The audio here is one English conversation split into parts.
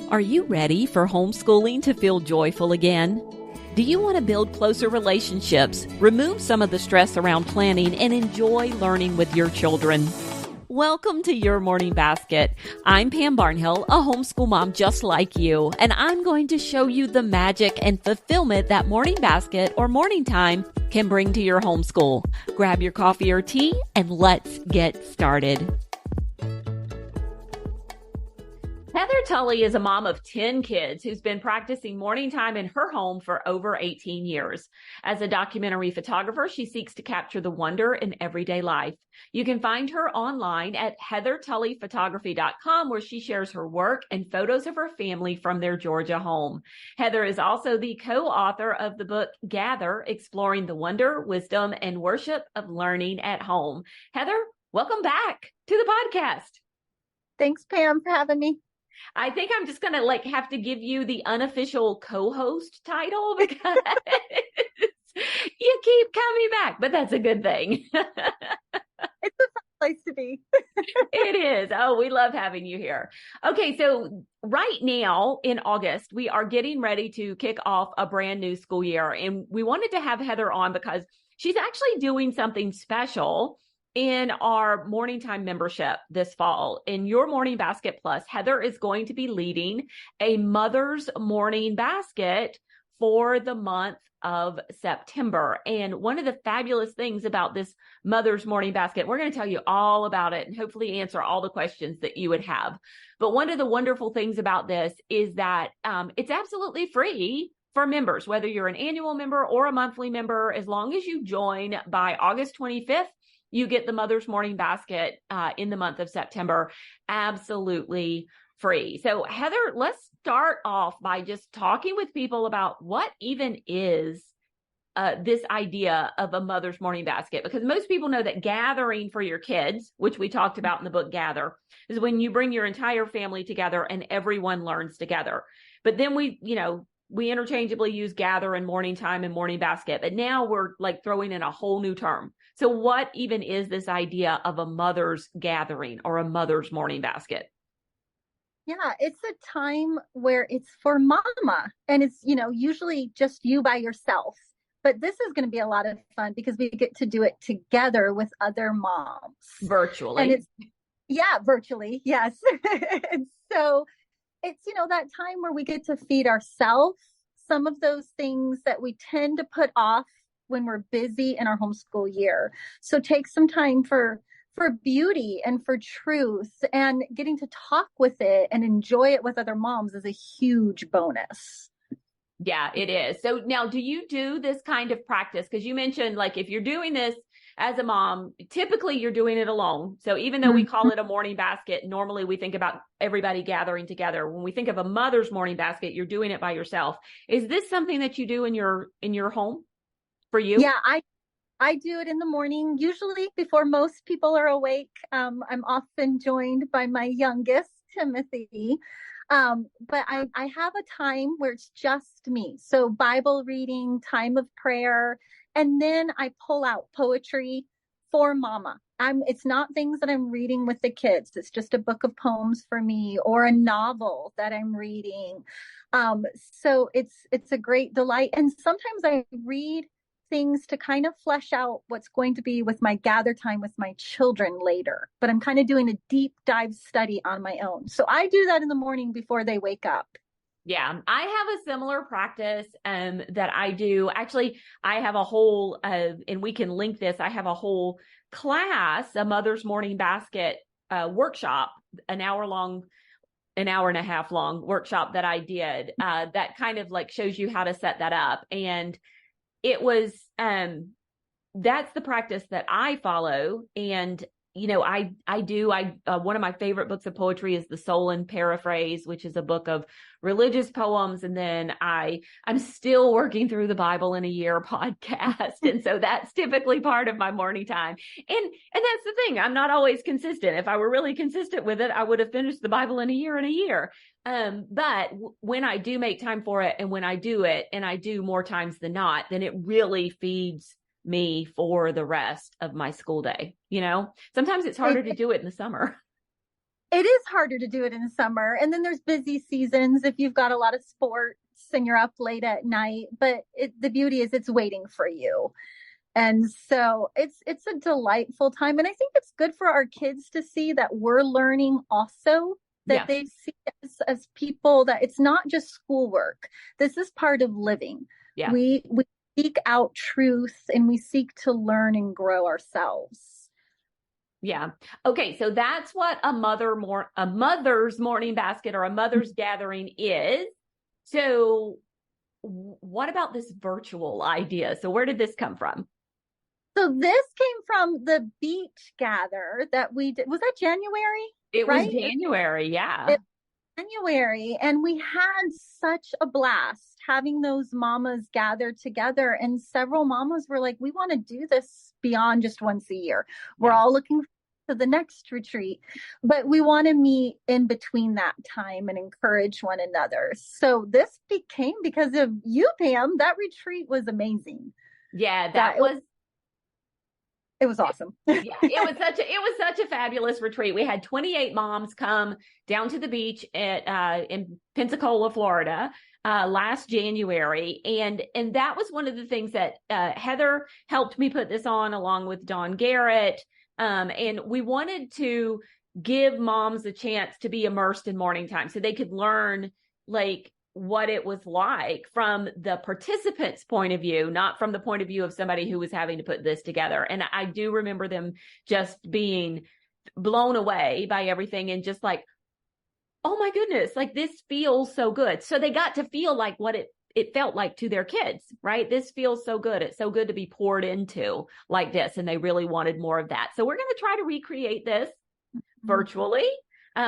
Are you ready for homeschooling to feel joyful again? Do you want to build closer relationships, remove some of the stress around planning, and enjoy learning with your children? Welcome to Your Morning Basket. I'm Pam Barnhill, a homeschool mom just like you, and I'm going to show you the magic and fulfillment that morning basket or morning time can bring to your homeschool. Grab your coffee or tea and let's get started. Heather Tully is a mom of 10 kids who's been practicing morning time in her home for over 18 years. As a documentary photographer, she seeks to capture the wonder in everyday life. You can find her online at heathertullyphotography.com, where she shares her work and photos of her family from their Georgia home. Heather is also the co-author of the book Gather, Exploring the Wonder, Wisdom, and Worship of Learning at Home. Heather, welcome back to the podcast. Thanks, Pam, for having me. I think I'm just going to have to give you the unofficial co-host title because you keep coming back, but that's a good thing. It's a fun place to be. It is. Oh, we love having you here. Okay. So right now in August, we are getting ready to kick off a brand new school year. And we wanted to have Heather on because she's actually doing something special in our morning time membership this fall. In Your Morning Basket Plus, Heather is going to be leading a Mother's Morning Basket for the month of September. And one of the fabulous things about this Mother's Morning Basket, we're going to tell you all about it and hopefully answer all the questions that you would have. But one of the wonderful things about this is that it's absolutely free for members, whether you're an annual member or a monthly member. As long as you join by August 25th, you get the Mother's Morning Basket in the month of September, absolutely free. So Heather, let's start off by just talking with people about what even is this idea of a Mother's Morning Basket, because most people know that gathering for your kids, which we talked about in the book Gather, is when you bring your entire family together and everyone learns together. But then we interchangeably use gather and morning time and morning basket, but now we're throwing in a whole new term. So what even is this idea of a mother's gathering or a mother's morning basket? Yeah, it's a time where it's for mama, and it's, usually just you by yourself. But this is going to be a lot of fun because we get to do it together with other moms. Virtually. And virtually. Yes. And so it's, that time where we get to feed ourselves some of those things that we tend to put off when we're busy in our homeschool year. So take some time for beauty and for truth, and getting to talk with it and enjoy it with other moms is a huge bonus. Yeah, it is. So now, do you do this kind of practice? Because you mentioned if you're doing this as a mom, typically you're doing it alone. So even though we call it a morning basket, normally we think about everybody gathering together. When we think of a mother's morning basket, you're doing it by yourself. Is this something that you do in your home for you? Yeah, I do it in the morning, usually before most people are awake. I'm often joined by my youngest, Timothy. But I have a time where it's just me. So Bible reading, time of prayer, and then I pull out poetry for mama. It's not things that I'm reading with the kids. It's just a book of poems for me or a novel that I'm reading. So it's a great delight. And sometimes I read things to kind of flesh out what's going to be with my gather time with my children later. But I'm kind of doing a deep dive study on my own. So I do that in the morning before they wake up. Yeah, I have a similar practice that I do. Actually, I have a whole, and we can link this, I have a whole class, a Mother's Morning Basket workshop, an hour and a half long workshop that I did that kind of shows you how to set that up. And it was, that's the practice that I follow. And one of my favorite books of poetry is The Soul in Paraphrase, which is a book of religious poems. And then I'm still working through the Bible in a year podcast. And so that's typically part of my morning time. And that's the thing. I'm not always consistent. If I were really consistent with it, I would have finished the Bible in a year. But when I do make time for it, and when I do it, and I do more times than not, then it really feeds me for the rest of my school day. Sometimes it's harder to do it in the summer. It is harder to do it in summer. And then there's busy seasons if you've got a lot of sports and you're up late at night. But the beauty is it's waiting for you. And so it's a delightful time. And I think it's good for our kids to see that we're learning also, that Yeah. they see us as people, that it's not just schoolwork. This is part of living. Yeah. We seek out truth and we seek to learn and grow ourselves. Yeah. Okay. So that's what a mother's morning basket or a mother's gathering is. So what about this virtual idea? So where did this come from? So this came from the beach gather that we did. Was that January? It was Right? January. Yeah. It January, and we had such a blast having those mamas gather together. And several mamas were like, we want to do this beyond just once a year. We're Yeah. all looking to the next retreat, but we want to meet in between that time and encourage one another. So this became because of you, Pam. That retreat was amazing. Yeah. That was It was awesome. Yeah, it was such a fabulous retreat. We had 28 moms come down to the beach at in Pensacola, Florida, last January, and that was one of the things that Heather helped me put this on along with Dawn Garrett, and we wanted to give moms a chance to be immersed in morning time so they could learn like what it was like from the participants' point of view, not from the point of view of somebody who was having to put this together. And I do remember them just being blown away by everything and just like, oh my goodness, like this feels so good. So they got to feel like what it felt like to their kids, right? This feels so good. It's so good to be poured into like this. And they really wanted more of that. So we're going to try to recreate this virtually.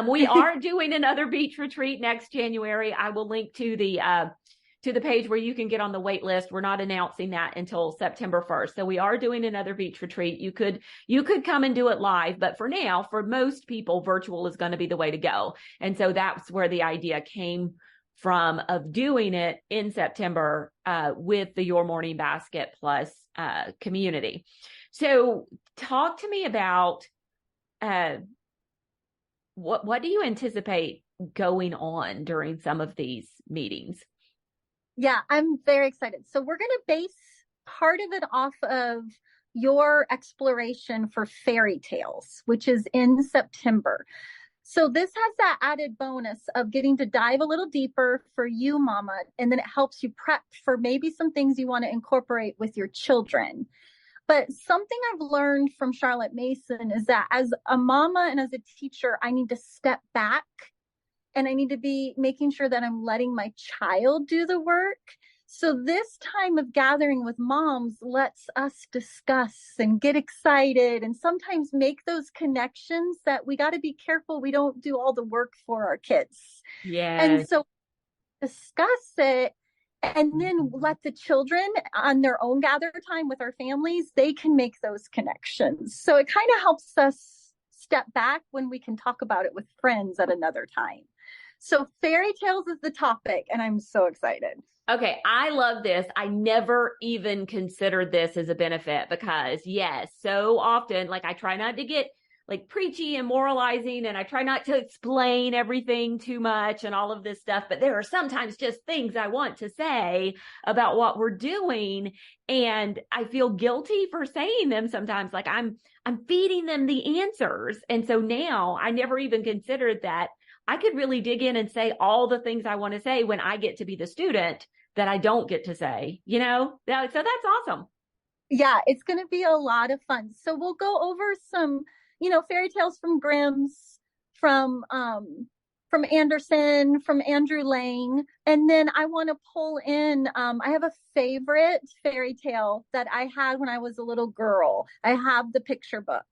We are doing another beach retreat next January. I will link to the page where you can get on the wait list. We're not announcing that until September 1st. So we are doing another beach retreat. You could come and do it live, but for now, for most people, virtual is going to be the way to go. And so that's where the idea came from of doing it in September with the Your Morning Basket Plus community. So talk to me about what do you anticipate going on during some of these meetings? Yeah, I'm very excited. So we're going to base part of it off of your exploration for fairy tales, which is in September. So this has that added bonus of getting to dive a little deeper for you, Mama, and then it helps you prep for maybe some things you want to incorporate with your children. But something I've learned from Charlotte Mason is that as a mama and as a teacher, I need to step back and I need to be making sure that I'm letting my child do the work. So this time of gathering with moms lets us discuss and get excited and sometimes make those connections that we got to be careful we don't do all the work for our kids. Yeah. And so discuss it and then let the children on their own gather time with our families, they can make those connections. So it kind of helps us step back when we can talk about it with friends at another time. So fairy tales is the topic, and I'm so excited. Okay, I love this. I never even considered this as a benefit because, yes, so often, like I try not to get like preachy and moralizing, and I try not to explain everything too much and all of this stuff, but there are sometimes just things I want to say about what we're doing, and I feel guilty for saying them sometimes, like I'm feeding them the answers. And so now I never even considered that I could really dig in and say all the things I want to say when I get to be the student that I don't get to say, you know? So that's awesome. Yeah, it's going to be a lot of fun. So we'll go over some, fairy tales from Grimm's, from Anderson, from Andrew Lang. And then I want to pull in, I have a favorite fairy tale that I had when I was a little girl. I have the picture book.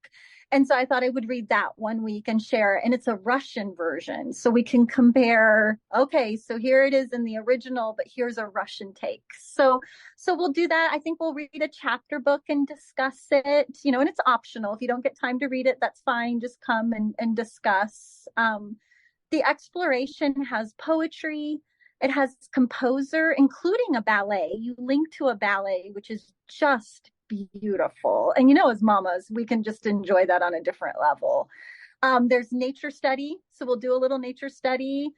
And so I thought I would read that one week and share it. And it's a Russian version. So we can compare, okay, so here it is in the original, but here's a Russian take. So we'll do that. I think we'll read a chapter book and discuss it, and it's optional. If you don't get time to read it, that's fine. Just come and discuss. The exploration has poetry. It has composer, including a ballet. You link to a ballet, which is just beautiful. And as mamas, we can just enjoy that on a different level. There's nature study. So we'll do a little nature study.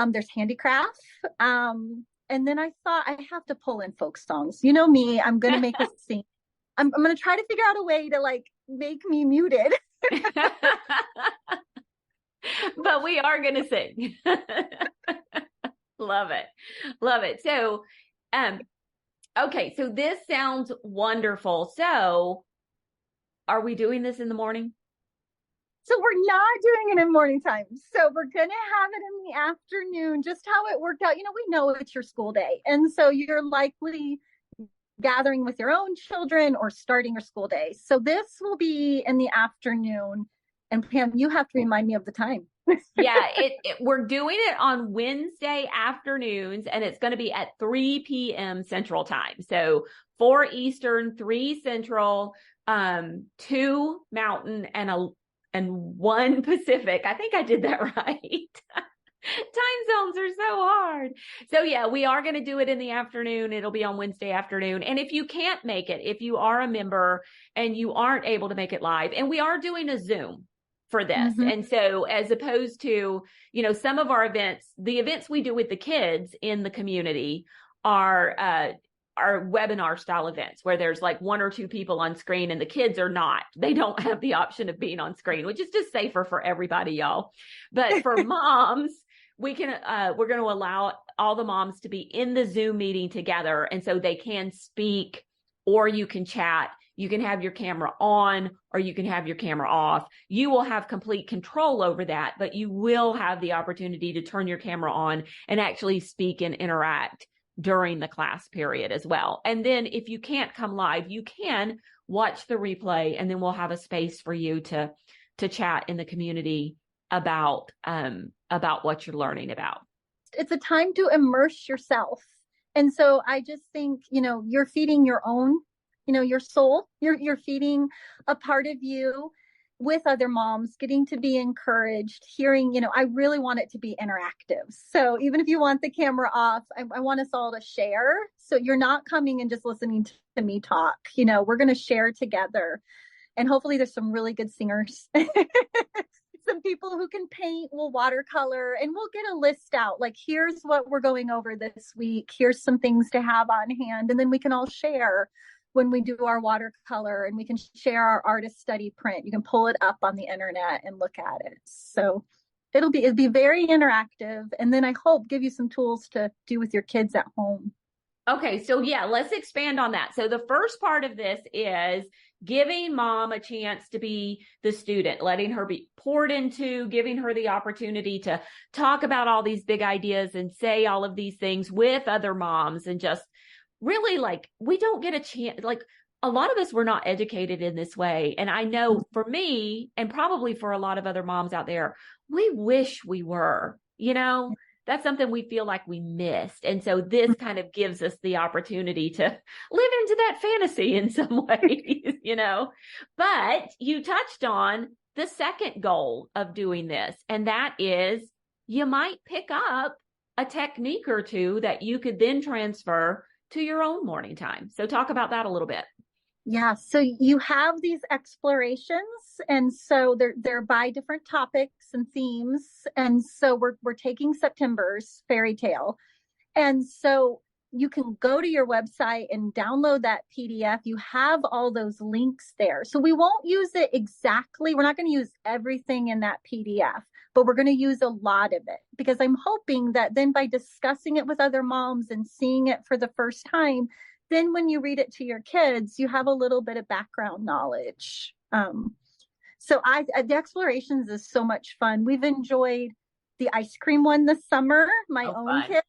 There's handicraft. And then I thought I have to pull in folk songs. You know me, I'm going to make us sing. I'm going to try to figure out a way to like make me muted. But we are going to sing. Love it. Love it. So, okay. So this sounds wonderful. So are we doing this in the morning? So we're not doing it in morning time. So we're going to have it in the afternoon, just how it worked out. You know, we know it's your school day. And so you're likely gathering with your own children or starting your school day. So this will be in the afternoon. And Pam, you have to remind me of the time. Yeah, we're doing it on Wednesday afternoons, and it's going to be at 3 p.m. Central Time. So 4 Eastern, 3 Central, 2 Mountain, and 1 Pacific. I think I did that right. Time zones are so hard. So yeah, we are going to do it in the afternoon. It'll be on Wednesday afternoon. And if you can't make it, if you are a member and you aren't able to make it live, and we are doing a Zoom for this. Mm-hmm. And so as opposed to, you know, some of our events, the events we do with the kids in the community are webinar style events where there's like 1 or 2 people on screen and the kids are not. They don't have the option of being on screen, which is just safer for everybody, y'all. But for moms, we're going to allow all the moms to be in the Zoom meeting together. And so they can speak, or you can chat. You can have your camera on, or you can have your camera off. You will have complete control over that, but you will have the opportunity to turn your camera on and actually speak and interact during the class period as well. And then if you can't come live, you can watch the replay, and then we'll have a space for you to chat in the community about what you're learning about. It's a time to immerse yourself. And so I just think, you know, you're feeding your own, you know, your soul, you're feeding a part of you with other moms, getting to be encouraged, hearing, you know, I really want it to be interactive. So even if you want the camera off, I want us all to share. So you're not coming and just listening to me talk, you know, we're going to share together. And hopefully there's some really good singers, some people who can paint, will watercolor, and we'll get a list out. Like, here's what we're going over this week. Here's some things to have on hand. And then we can all share when we do our watercolor, and we can share our artist study print. You can pull it up on the internet and look at it. So it'll be very interactive. And then I hope give you some tools to do with your kids at home. Okay. So yeah, let's expand on that. So the first part of this is giving mom a chance to be the student, letting her be poured into, giving her the opportunity to talk about all these big ideas and say all of these things with other moms, and just really, like, we don't get a chance. Like, a lot of us were not educated in this way. And I know for me, and probably for a lot of other moms out there, we wish we were, you know, that's something we feel like we missed. And so this kind of gives us the opportunity to live into that fantasy in some ways, you know. But you touched on the second goal of doing this, and that is you might pick up a technique or two that you could then transfer to your own morning time. So talk about that a little bit. Yeah, so you have these explorations, and so they're by different topics and themes. And so we're taking September's fairy tale. And so you can go to your website and download that PDF. You have all those links there. So we won't use it exactly. We're not going to use everything in that PDF, but we're going to use a lot of it, because I'm hoping that then by discussing it with other moms and seeing it for the first time, then when you read it to your kids, you have a little bit of background knowledge. So the explorations is so much fun. We've enjoyed the ice cream one this summer, my own kid.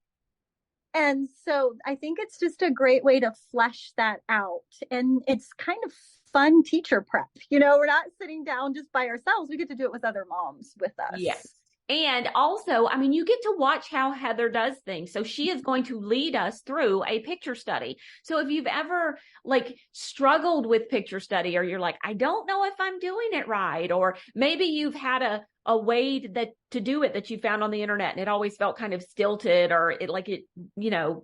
And so I think it's just a great way to flesh that out. And it's kind of fun teacher prep. You know, we're not sitting down just by ourselves. We get to do it with other moms with us. Yes. And also, I mean, you get to watch how Heather does things. So she is going to lead us through a picture study. So if you've ever like struggled with picture study, or you're like, I don't know if I'm doing it right, or maybe you've had a way to do it that you found on the internet and it always felt kind of stilted, or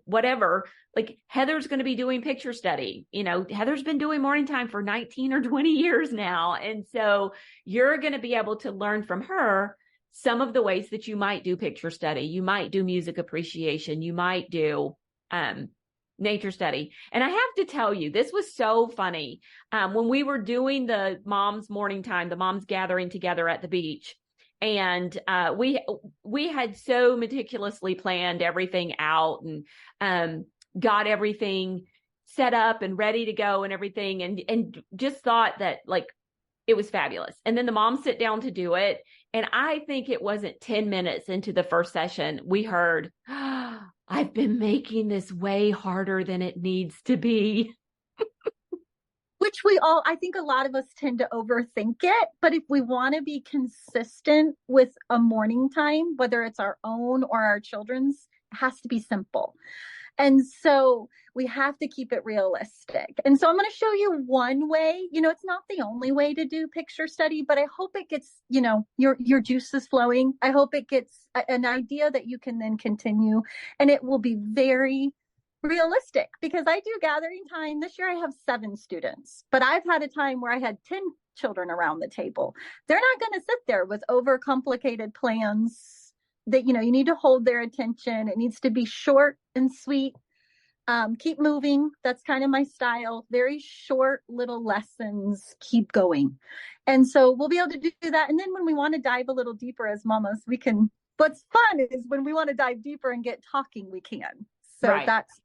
whatever, like Heather's going to be doing picture study. Heather's been doing morning time for 19 or 20 years now. And so you're going to be able to learn from her some of the ways that you might do picture study. You might do music appreciation. You might do nature study. And I have to tell you, this was so funny. When we were doing the mom's morning time, the moms gathering together at the beach, and we had so meticulously planned everything out and got everything set up and ready to go and everything, and just thought that like it was fabulous. And then the moms sit down to do it. And I think it wasn't 10 minutes into the first session, we heard, I've been making this way harder than it needs to be. Which I think a lot of us tend to overthink it. But if we want to be consistent with a morning time, whether it's our own or our children's, it has to be simple. And so we have to keep it realistic. And so I'm going to show you one way. It's not the only way to do picture study, but I hope it gets, your juices flowing. I hope it gets an idea that you can then continue, and it will be very realistic, because I do gathering time. This year I have 7 students, but I've had a time where I had 10 children around the table. They're not going to sit there with overcomplicated plans that, you need to hold their attention. It needs to be short and sweet. Keep moving. That's kind of my style. Very short little lessons, keep going. And so we'll be able to do that. And then when we want to dive a little deeper as mamas, we can. What's fun is when we want to dive deeper and get talking, we can. So right. That's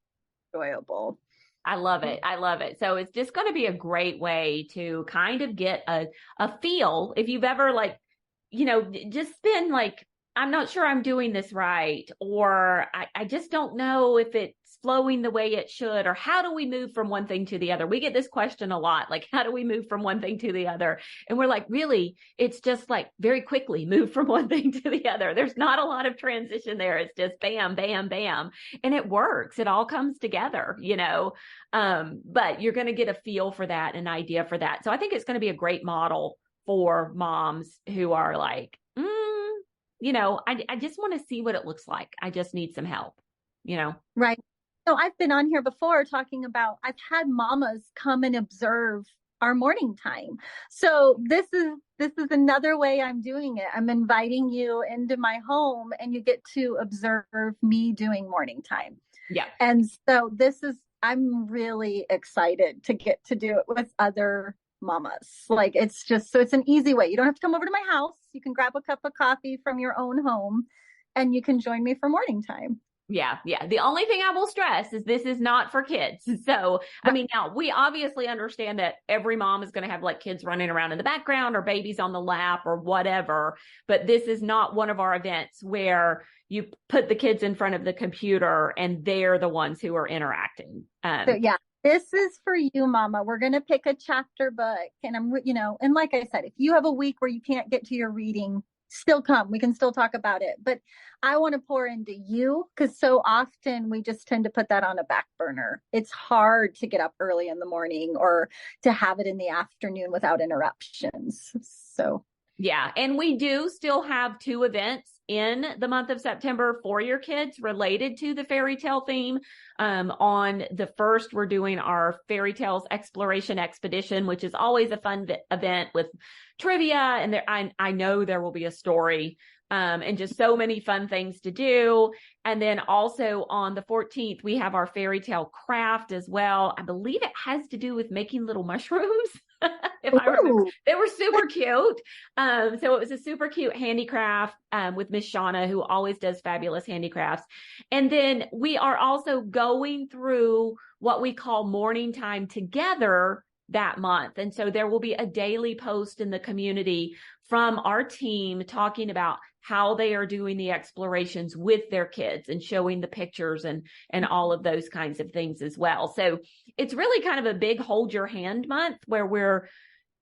enjoyable. I love it. I love it. So it's just going to be a great way to kind of get a feel. If you've ever just been like, I'm not sure I'm doing this right, or I just don't know if it's flowing the way it should, or how do we move from one thing to the other? We get this question a lot, like, how do we move from one thing to the other? And we're like, really, it's just like very quickly move from one thing to the other. There's not a lot of transition there. It's just bam, bam, bam. And it works. It all comes together, but you're going to get a feel for that, an idea for that. So I think it's going to be a great model for moms who are like, I just want to see what it looks like. I just need some help, Right. So I've been on here before talking about, I've had mamas come and observe our morning time. So this is another way I'm doing it. I'm inviting you into my home and you get to observe me doing morning time. Yeah. And so I'm really excited to get to do it with other mamas. Like, it's an easy way. You don't have to come over to my house. You can grab a cup of coffee from your own home and you can join me for morning time. Yeah. The only thing I will stress is this is not for kids. So, I mean, now we obviously understand that every mom is going to have like kids running around in the background or babies on the lap or whatever, but this is not one of our events where you put the kids in front of the computer and they're the ones who are interacting. This is for you, mama. We're going to pick a chapter book, and and like I said, if you have a week where you can't get to your reading, still come. We can still talk about it. But I want to pour into you, because so often we just tend to put that on a back burner. It's hard to get up early in the morning or to have it in the afternoon without interruptions. So, yeah. And we do still have 2 events in the month of September for your kids related to the fairy tale theme. On the 1st, we're doing our fairy tales exploration expedition, which is always a fun event with trivia. And I know there will be a story, and just so many fun things to do. And then also on the 14th, we have our fairy tale craft as well. I believe it has to do with making little mushrooms. If I remember, they were super cute. So it was a super cute handicraft with Miss Shauna, who always does fabulous handicrafts. And then we are also going through what we call morning time together that month. And so there will be a daily post in the community from our team talking about how they are doing the explorations with their kids and showing the pictures and all of those kinds of things as well. So it's really kind of a big hold your hand month where we're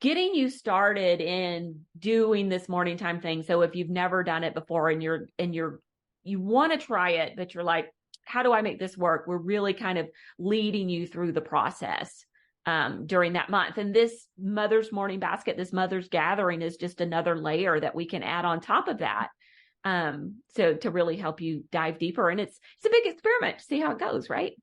getting you started in doing this morning time thing. So if you've never done it before and you want to try it, but you're like, how do I make this work? We're really kind of leading you through the process during that month. And this Mother's Morning Basket, this Mother's Gathering is just another layer that we can add on top of that. So to really help you dive deeper. And it's a big experiment to see how it goes, right?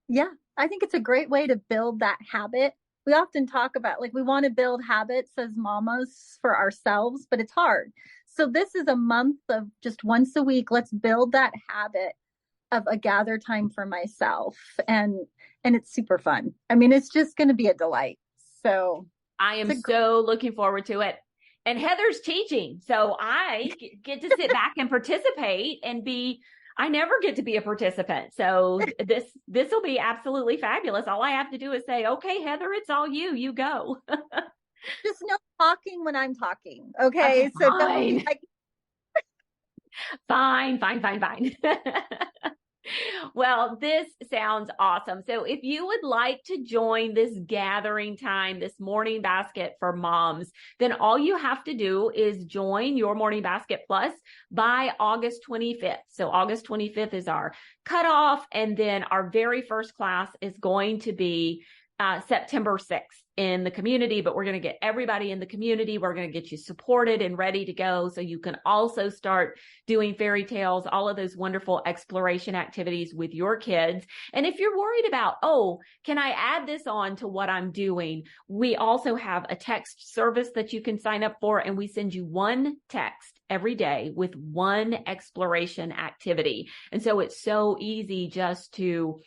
Yeah, I think it's a great way to build that habit. We often talk about like we want to build habits as mamas for ourselves, but it's hard. So this is a month of just once a week. Let's build that habit of a gather time for myself. And it's super fun. I mean, it's just going to be a delight. So I am so looking forward to it. And Heather's teaching. So I get to sit back and participate and I never get to be a participant. So this will be absolutely fabulous. All I have to do is say, okay, Heather, it's all you. You go. Just no talking when I'm talking. Okay. So fine. Fine. Well, this sounds awesome. So if you would like to join this gathering time, this morning basket for moms, then all you have to do is join your Morning Basket Plus by August 25th. So August 25th is our cutoff. And then our very first class is going to be September 6th in the community, but we're going to get everybody in the community. We're going to get you supported and ready to go. So you can also start doing fairy tales, all of those wonderful exploration activities with your kids. And if you're worried about, can I add this on to what I'm doing? We also have a text service that you can sign up for, and we send you one text every day with one exploration activity. And so it's so easy just to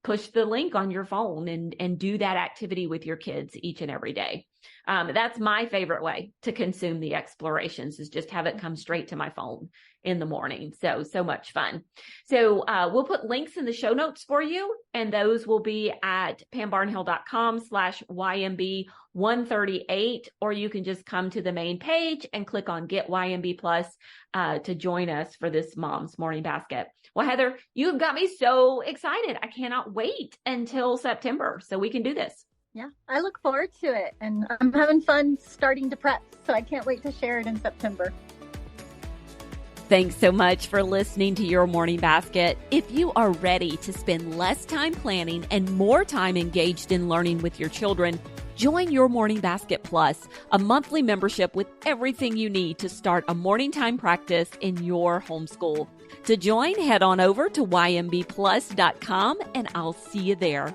push the link on your phone and do that activity with your kids each and every day. That's my favorite way to consume the explorations, is just have it come straight to my phone in the morning. So much fun. So we'll put links in the show notes for you, and those will be at pambarnhill.com/YMB138, or you can just come to the main page and click on Get YMB Plus to join us for this Mom's Morning Basket. Well, Heather, you've got me so excited. I cannot wait until September so we can do this. Yeah, I look forward to it, and I'm having fun starting to prep, so I can't wait to share it in September. Thanks so much for listening to Your Morning Basket. If you are ready to spend less time planning and more time engaged in learning with your children, join Your Morning Basket Plus, a monthly membership with everything you need to start a morning time practice in your homeschool. To join, head on over to ymbplus.com, and I'll see you there.